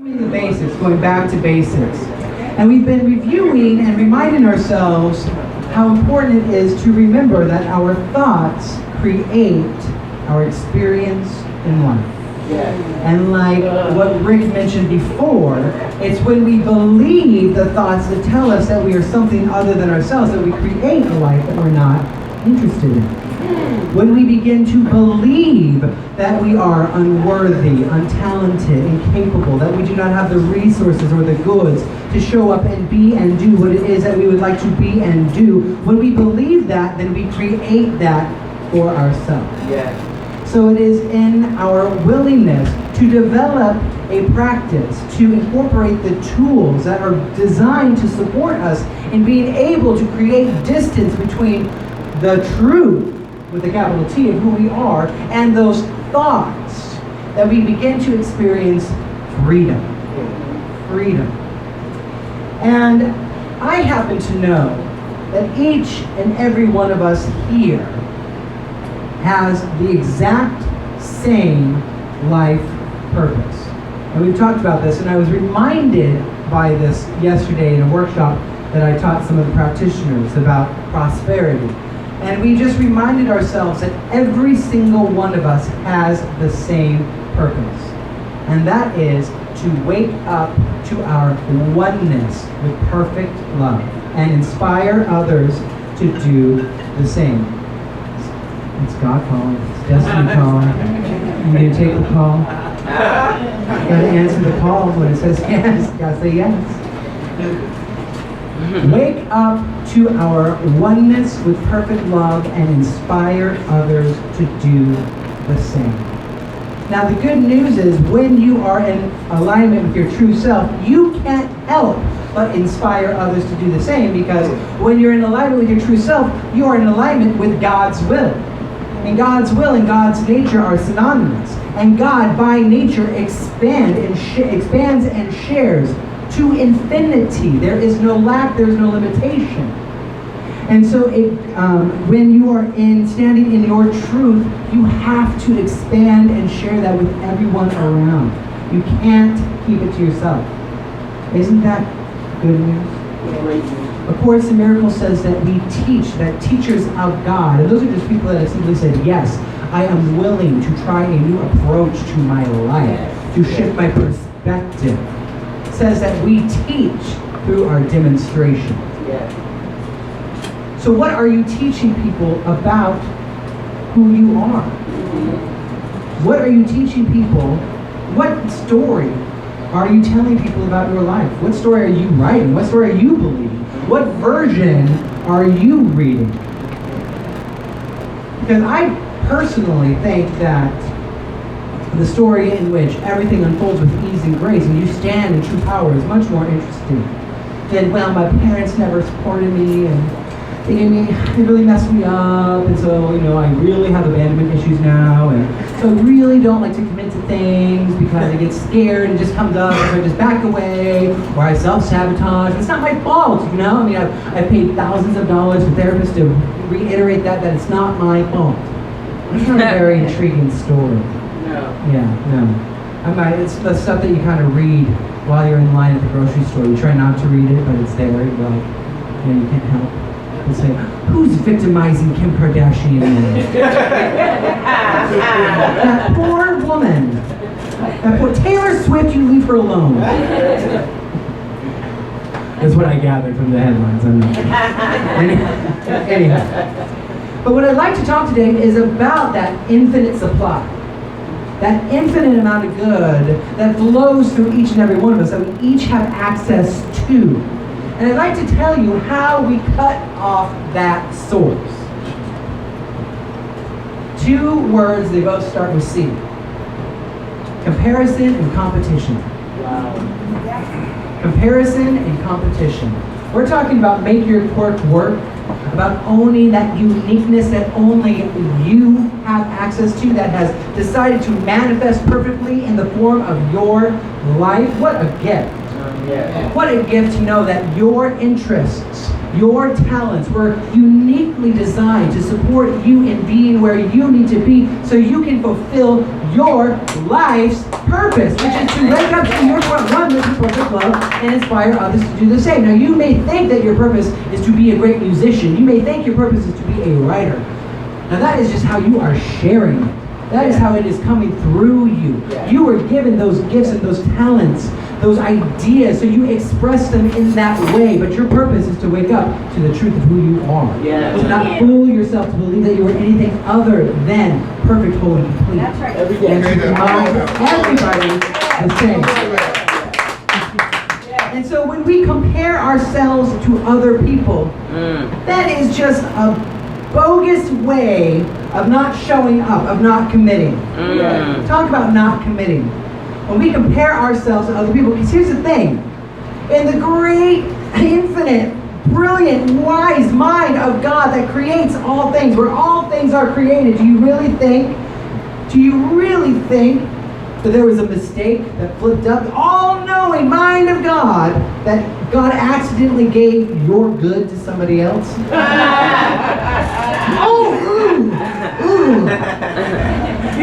The basics, going back to basics. And we've been reviewing and reminding ourselves how important it is to remember that our thoughts create our experience in life. And like what Rick mentioned before, it's when we believe the thoughts that tell us that we are something other than ourselves that we create a life that we're not interested in. When we begin to believe that we are unworthy, untalented, incapable, that we do not have the resources or the goods to show up and be and do what it is that we would like to be and do, when we believe that, then we create that for ourselves. So it is in our willingness to develop a practice, to incorporate the tools that are designed to support us in being able to create distance between the truth, with a capital T, of who we are, and those thoughts, that we begin to experience freedom. Freedom. And I happen to know that each and every one of us here has the exact same life purpose. And we've talked about this, and I was reminded by this yesterday in a workshop that I taught some of the practitioners about prosperity. And we just reminded ourselves that every single one of us has the same purpose. And that is to wake up to our oneness with perfect love and inspire others to do the same. It's God calling, it's destiny calling. You need to take the call. You gotta answer the call when it says yes. You gotta say yes. Wake up to our oneness with perfect love and inspire others to do the same. Now the good news is when you are in alignment with your true self, you can't help but inspire others to do the same, because when you're in alignment with your true self, you are in alignment with God's will. And God's will and God's nature are synonymous. And God, by nature, expands and shares to infinity. There is no lack, there is no limitation. And so when you are standing in your truth, you have to expand and share that with everyone around. You can't keep it to yourself. Isn't that good news? A Course in Miracles says that we teach, that teachers of God, and those are just people that have simply said, yes, I am willing to try a new approach to my life, to shift my perspective. Says that we teach through our demonstration. So what are you teaching people about who you are? What are you teaching people? What story are you telling people about your life? What story are you writing? What story are you believing? What version are you reading? Because I personally think that the story in which everything unfolds with ease and grace and you stand in true power is much more interesting than, well, my parents never supported me and they really messed me up, and so, I really have abandonment issues now, and so I really don't like to commit to things because I get scared and it just comes up, so I just back away, or I self-sabotage. It's not my fault, I've paid thousands of dollars to therapists to reiterate that it's not my fault. It's not a very intriguing story. It's the stuff that you kind of read while you're in line at the grocery store. You try not to read it, but it's there. You can't help. And say, who's victimizing Kim Kardashian? That poor woman. That poor Taylor Swift, you leave her alone. That's what I gathered from the headlines. I'm not sure. Anyhow. But what I'd like to talk today is about that infinite supply. That infinite amount of good that flows through each and every one of us, that we each have access to. And I'd like to tell you how we cut off that source. Two words, they both start with C. Comparison and competition. Wow. Comparison and competition. We're talking about make your quirk work, about owning that uniqueness that only you have access to, that has decided to manifest perfectly in the form of your life. What a gift. What a gift to know that your interests, your talents were uniquely designed to support you in being where you need to be so you can fulfill your life's purpose, which is to wake up to your one with perfect love and inspire others to do the same. Now, you may think that your purpose is to be a great musician. You may think your purpose is to be a writer. Now, that is just how you are sharing it. That is how it is coming through you. You were given those gifts and those talents, those ideas, so you express them in that way. But your purpose is to wake up to the truth of who you are. To not fool yourself to believe that you are anything other than perfect, whole, and complete. That's right. And to remind everybody the same. And so when we compare ourselves to other people, that is just a bogus way of not showing up, of not committing. Talk about not committing. When we compare ourselves to other people, because here's the thing, in the great, infinite, brilliant, wise mind of God that creates all things, where all things are created, do you really think that there was a mistake that flipped up? The all-knowing mind of God, that God accidentally gave your good to somebody else? Ooh.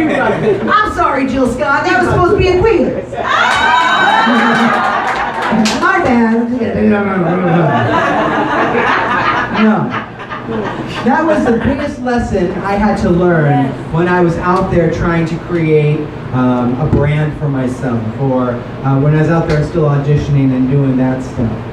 I'm sorry, Jill Scott. That was supposed to be a queen. My bad. No. That was the biggest lesson I had to learn when I was out there trying to create a brand for myself, or when I was out there still auditioning and doing that stuff.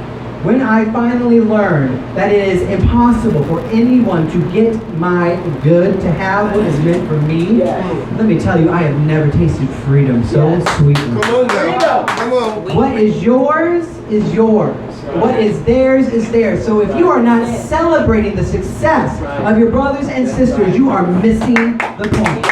When I finally learned that it is impossible for anyone to get my good, to have what is meant for me, let me tell you, I have never tasted freedom so sweetly. Come on now. Come on. What is yours is yours. What is theirs is theirs. So if you are not celebrating the success of your brothers and sisters, you are missing the point.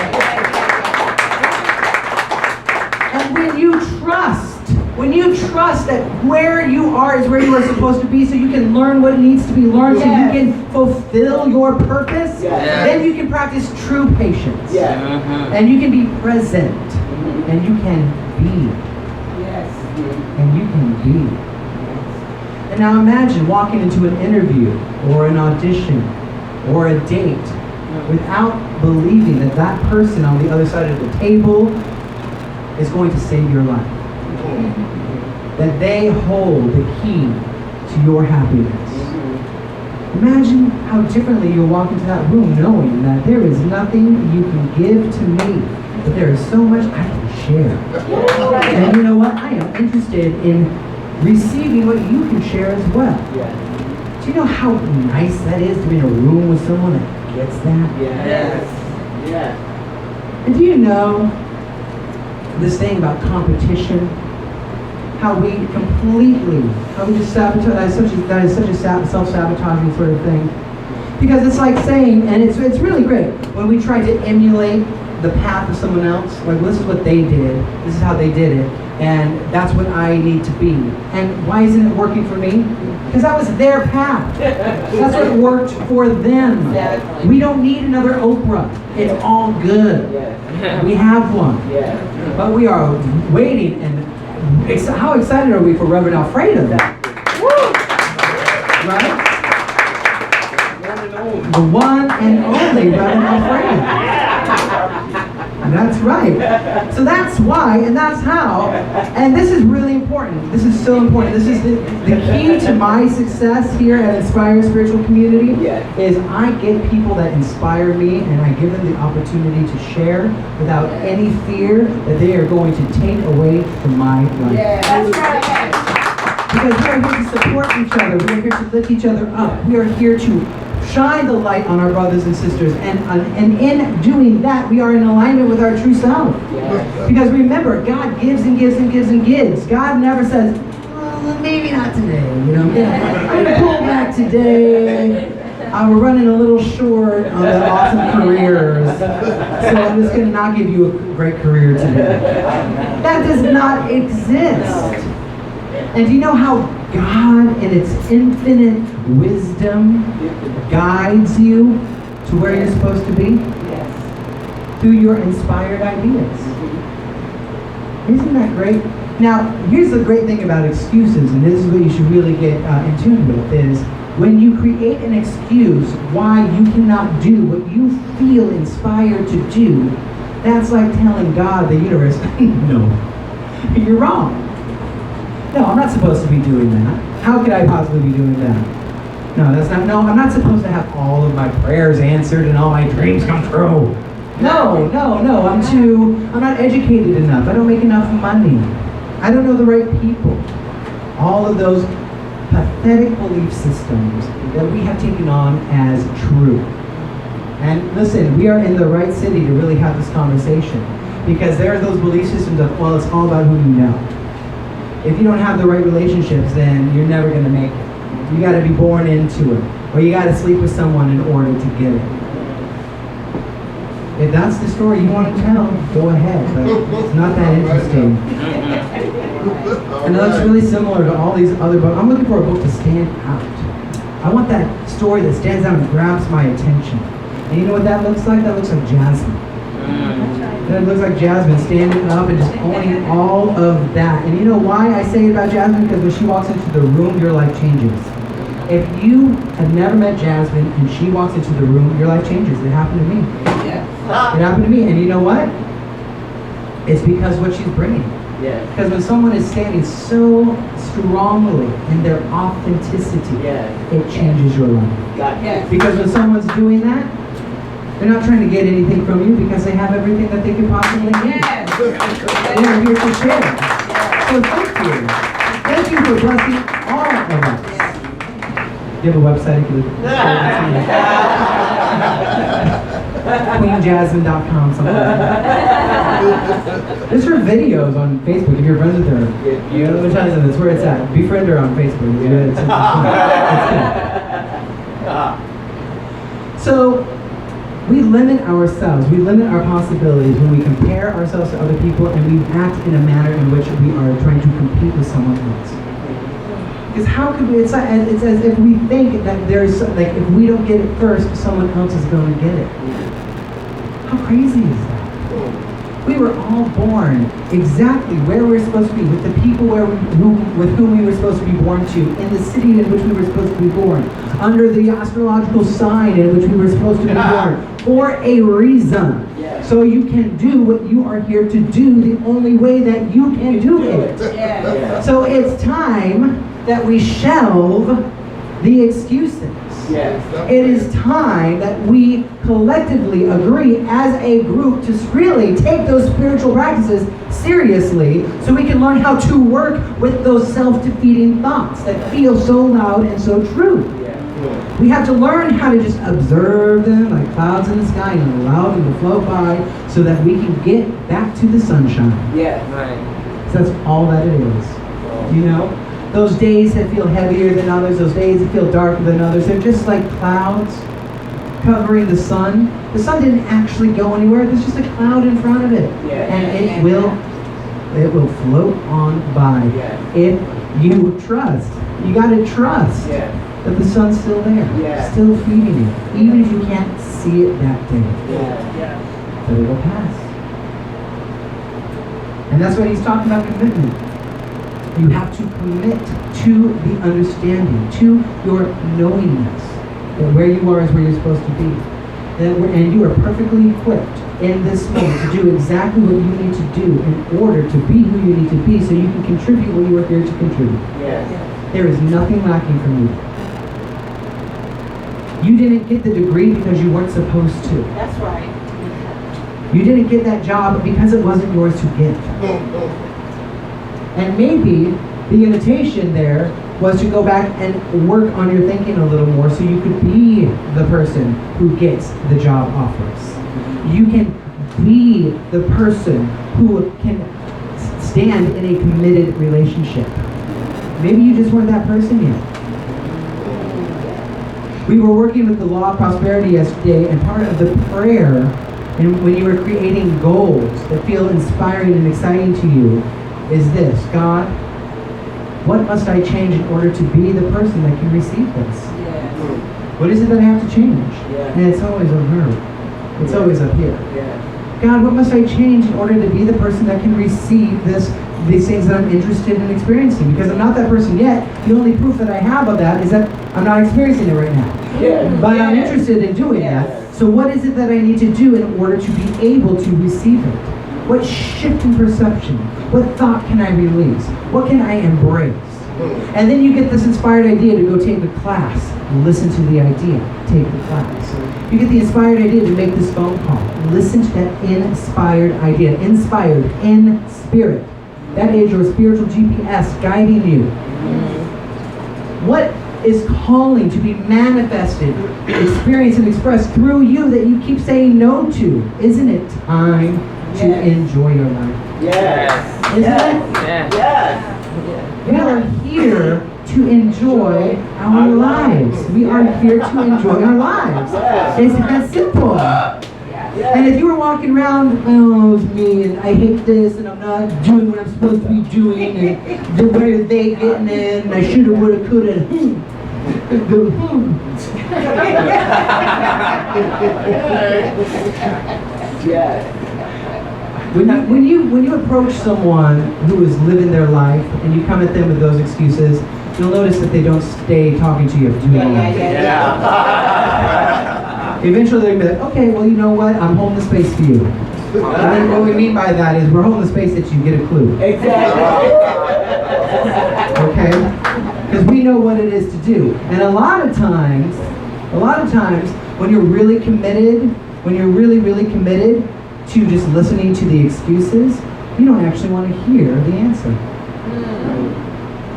And when you trust that where you are is where you are supposed to be, so you can learn what needs to be learned, so you can fulfill your purpose, then you can practice true patience. And you can be present. And you can be. And you can be. And now imagine walking into an interview or an audition or a date without believing that that person on the other side of the table is going to save your life. That they hold the key to your happiness. Imagine how differently you'll walk into that room knowing that there is nothing you can give to me, but there is so much I can share. And you know what? I am interested in receiving what you can share as well. Do you know how nice that is to be in a room with someone that gets that? And do you know this thing about competition? How we just sabotage, that is such a self-sabotaging sort of thing. Because it's like saying, and it's really great, when we try to emulate the path of someone else, like this is what they did, this is how they did it, and that's what I need to be. And why isn't it working for me? Because that was their path. That's what worked for them. We don't need another Oprah. It's all good. We have one. But we are waiting, and how excited are we for Reverend Alfredo? Right? The one and only Reverend Alfredo. That's right. So that's why, and that's how, and this is really important. This is so important. This is the key to my success here at Inspire Spiritual Community, is I get people that inspire me, and I give them the opportunity to share without any fear that they are going to take away from my life. That's right. Because we are here to support each other. We are here to lift each other up. We are here to shine the light on our brothers and sisters, and in doing that, we are in alignment with our true self. Because remember, God gives and gives and gives and gives. God never says, well, maybe not today. I'm going to pull back today. We're running a little short on the awesome careers, so I'm just going to not give you a great career today. That does not exist. And do you know how God, in its infinite wisdom, guides you to where you're supposed to be? Through your inspired ideas. Isn't that great? Now, here's the great thing about excuses, and this is what you should really get in tune with, is when you create an excuse why you cannot do what you feel inspired to do, That's like telling God, the universe, no, you're wrong. No, I'm not supposed to be doing that. How could I possibly be doing that? No, I'm not supposed to have all of my prayers answered and all my dreams come true. No, I'm not educated enough. I don't make enough money. I don't know the right people. All of those pathetic belief systems that we have taken on as true. And listen, we are in the right city to really have this conversation, because there are those belief systems of, well, it's all about who you know. If you don't have the right relationships, then you're never going to make it. You got to be born into it, or you got to sleep with someone in order to get it. If that's the story you want to tell, go ahead, but it's not that interesting. And that's really similar to all these other books. I'm looking for a book to stand out. I want that story that stands out and grabs my attention. And you know what that looks like? That looks like Jasmine. That looks like Jasmine standing up and just owning all of that. And you know why I say it about Jasmine? Because when she walks into the room, your life changes. If you have never met Jasmine and she walks into the room, your life changes. It happened to me. It happened to me. And you know what? It's because what she's bringing. Because when someone is standing so strongly in their authenticity, it changes your life. Because when someone's doing that, they're not trying to get anything from you, because they have everything that they could possibly need. They're here to share. So thank you. Thank you for blessing all of us. Do you have a website? QueenJasmine.com, something like that. There's her videos on Facebook if you're friends with her. That's where it's at. Befriend her on Facebook. It's so, we limit ourselves, we limit our possibilities when we compare ourselves to other people, and we act in a manner in which we are trying to compete with someone else. Because how could we, it's as if we think that there's, like, if we don't get it first, someone else is going to get it. How crazy is that? We were all born exactly where we were supposed to be, with the people with whom we were supposed to be born to, in the city in which we were supposed to be born, under the astrological sign in which we were supposed to be born, for a reason. So you can do what you are here to do the only way that you can do it. So it's time that we shelve the excuses. It is time that we collectively agree as a group to really take those spiritual practices seriously, so we can learn how to work with those self-defeating thoughts that feel so loud and so true. We have to learn how to just observe them like clouds in the sky and allow them to float by, so that we can get back to the sunshine. So that's all that it is. You know? Those days that feel heavier than others, those days that feel darker than others, they're just like clouds covering the sun. The sun didn't actually go anywhere. There's just a cloud in front of it. And it will float on by if you trust. You got to trust that the sun's still there, still feeding you, even if you can't see it that day. But it'll pass. And that's what he's talking about, commitment. You have to commit to the understanding, to your knowingness, that where you are is where you're supposed to be. And you are perfectly equipped in this moment to do exactly what you need to do in order to be who you need to be, so you can contribute what you are here to contribute. There is nothing lacking from you. You didn't get the degree because you weren't supposed to. That's right. You didn't get that job because it wasn't yours to get. And maybe the invitation there was to go back and work on your thinking a little more, so you could be the person who gets the job offers. You can be the person who can stand in a committed relationship. Maybe you just weren't that person yet. We were working with the law of prosperity yesterday, and part of the prayer, and when you were creating goals that feel inspiring and exciting to you, is this: God, what must I change in order to be the person that can receive this? What is it that I have to change? And it's always on her. It's always up here. God, what must I change in order to be the person that can receive these things that I'm interested in experiencing? Because I'm not that person yet. The only proof that I have of that is that I'm not experiencing it right now. But I'm interested in doing that. So what is it that I need to do in order to be able to receive it? What shift in perception? What thought can I release? What can I embrace? And then you get this inspired idea to go take a class. Listen to the idea. Take the class. You get the inspired idea to make this phone call. Listen to that inspired idea. Inspired, in spirit. That is your spiritual GPS guiding you. What is calling to be manifested, experienced, and expressed through you that you keep saying no to? Isn't it time to enjoy your life? Yes. Isn't it? Yes. We are here to enjoy our lives. We are here to enjoy our lives. It's that simple. And if you were walking around, oh, it's me, and I hate this, and I'm not doing what I'm supposed to be doing, and where are they getting in, and I shoulda, woulda, coulda, When you approach someone who is living their life and you come at them with those excuses, you'll notice that they don't stay talking to you after doing that. Eventually they'll be like, okay, well, you know what? I'm holding the space for you. And then what we mean by that is we're holding the space that you get a clue. Exactly. Okay? Because we know what it is to do. And a lot of times, when you're really committed, when you're really, really committed to just listening to the excuses, you don't actually want to hear the answer.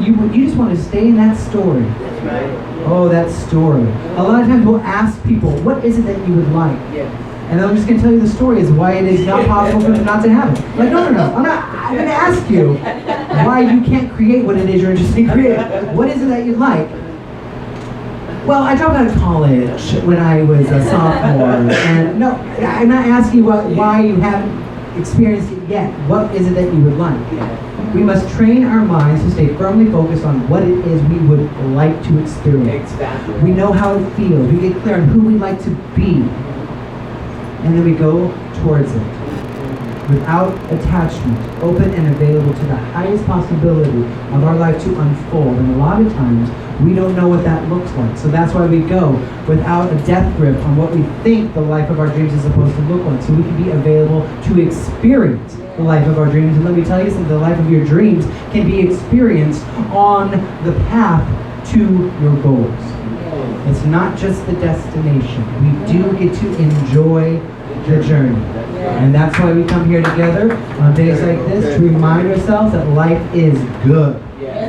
You just want to stay in that story. That's right. Oh, that story. A lot of times we'll ask people, what is it that you would like? Yeah. And I'm just going to tell you the story is why it is not possible for them not to have it. Like, no. I'm going to ask you why you can't create what it is you're interested in creating. What is it that you'd like? Well, I dropped out of college when I was a sophomore. And no, I'm not asking you why you haven't experienced it yet. What is it that you would like? We must train our minds to stay firmly focused on what it is we would like to experience. Exactly. We know how it feels. We get clear on who we'd like to be. And then we go towards it. Without attachment, open and available to the highest possibility of our life to unfold. And a lot of times, we don't know what that looks like. So that's why we go without a death grip on what we think the life of our dreams is supposed to look like. So we can be available to experience the life of our dreams. And let me tell you something, the life of your dreams can be experienced on the path to your goals. It's not just the destination. We do get to enjoy the journey. And that's why we come here together on days like this to remind ourselves that life is good.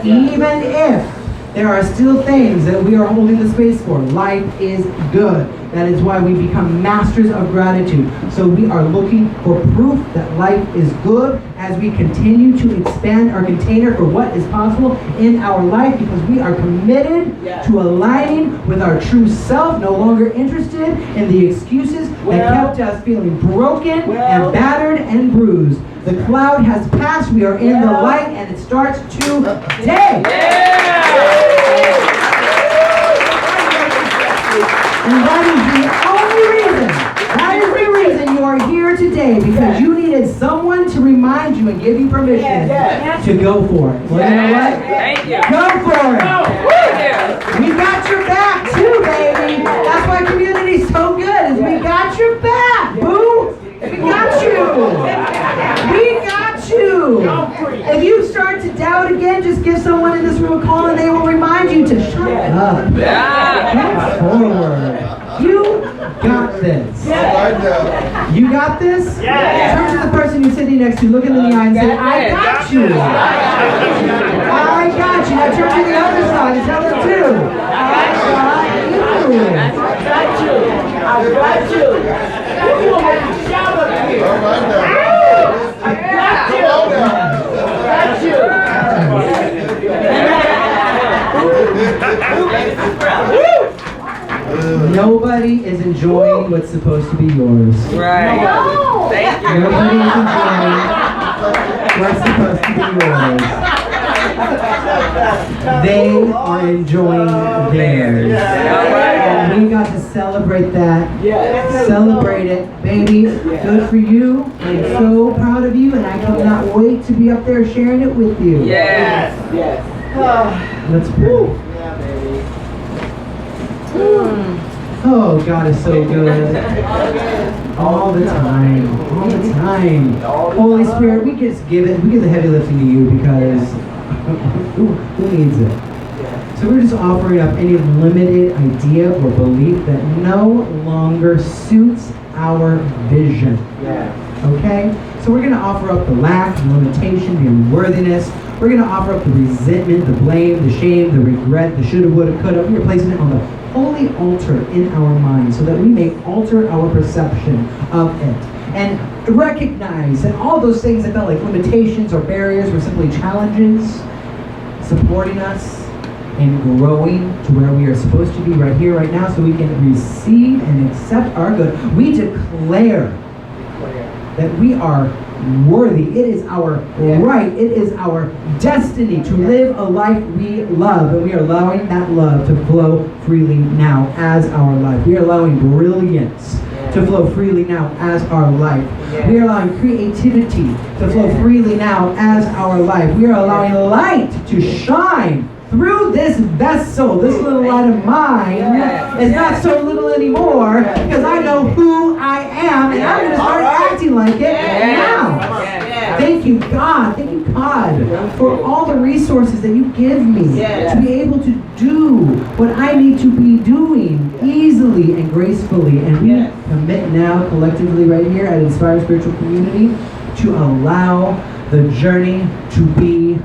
Even if there are still things that we are holding the space for, life is good. That is why we become masters of gratitude. So we are looking for proof that life is good as we continue to expand our container for what is possible in our life, because we are committed to aligning with our true self, no longer interested in the excuses that kept us feeling broken and battered and bruised. The cloud has passed, we are in the light, and it starts today. And that is the reason you are here today, because you needed someone to remind you and give you permission to go for it. Well, you know what? Thank you. Go for it. Thank you. We got your back too, baby. That's why community's so good, is we got your back, boo. We got you. We got you. If you start to doubt again, just give someone in this room a call and they will remind you to shut up. Come forward. You got this. You got this? Turn to the person you're sitting next to, look them in the eye and say, I got you. I got you. Now turn to the other side and tell them too. I got you. I got you. You want to shout at me? I got you. Nobody is enjoying what's supposed to be yours. Right. No. Thank you. Nobody is enjoying what's supposed to be yours. They are enjoying theirs. And we got to celebrate that. Celebrate it, baby. Good for you. I'm so proud of you, and I cannot wait to be up there sharing it with you. Yes. Let's pray. Oh, God is so good. All the time. All the time. Holy Spirit, we just give it. We give the heavy lifting to you because who needs it? So we're just offering up any limited idea or belief that no longer suits our vision. Okay? So we're going to offer up the lack, the limitation, the unworthiness. We're going to offer up the resentment, the blame, the shame, the regret, the shoulda, woulda, coulda. We are placing it on the holy altar in our mind so that we may alter our perception of it. And recognize that all those things that felt like limitations or barriers were simply challenges supporting us and growing to where we are supposed to be right here, right now, so we can receive and accept our good. We declare that we are worthy. It is our right. It is our destiny to live a life we love. And we are allowing that love to flow freely now as our life. We are allowing brilliance to flow freely now as our life. We are allowing creativity to flow freely now as our life. We are allowing light to shine through this vessel. This little light of mine is not so little anymore because I know who I am and I'm going to start acting like it now. Thank you, God. Thank you, God, for all the resources that you give me to be able to do what I need to be doing easily and gracefully. And we commit now collectively right here at Inspire Spiritual Community to allow the journey to be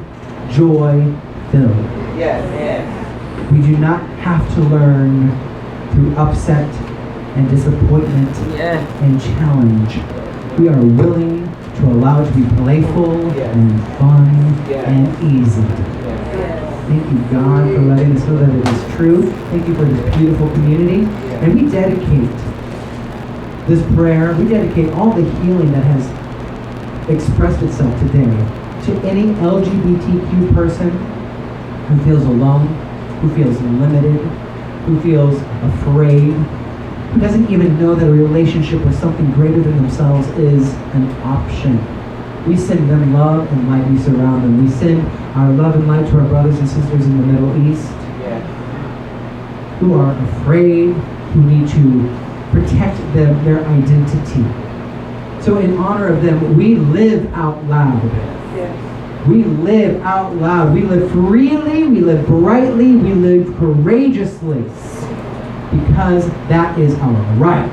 joy-filled. We do not have to learn through upset and disappointment and challenge. We are willing to allow it to be playful and fun and easy. Thank you, God, for letting us know that it is true. Thank you for this beautiful community. And we dedicate this prayer, we dedicate all the healing that has expressed itself today to any LGBTQ person who feels alone, who feels limited, who feels afraid, who doesn't even know that a relationship with something greater than themselves is an option. We send them love and light. We surround them. We send our love and light to our brothers and sisters in the Middle East who are afraid, who need to protect their identity. So in honor of them, we live out loud. We live out loud. We live freely. We live brightly. We live courageously. Because that is our right.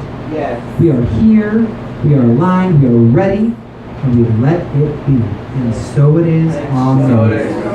We are here. We are aligned. We are ready. And we let it be. And so it is. Amen.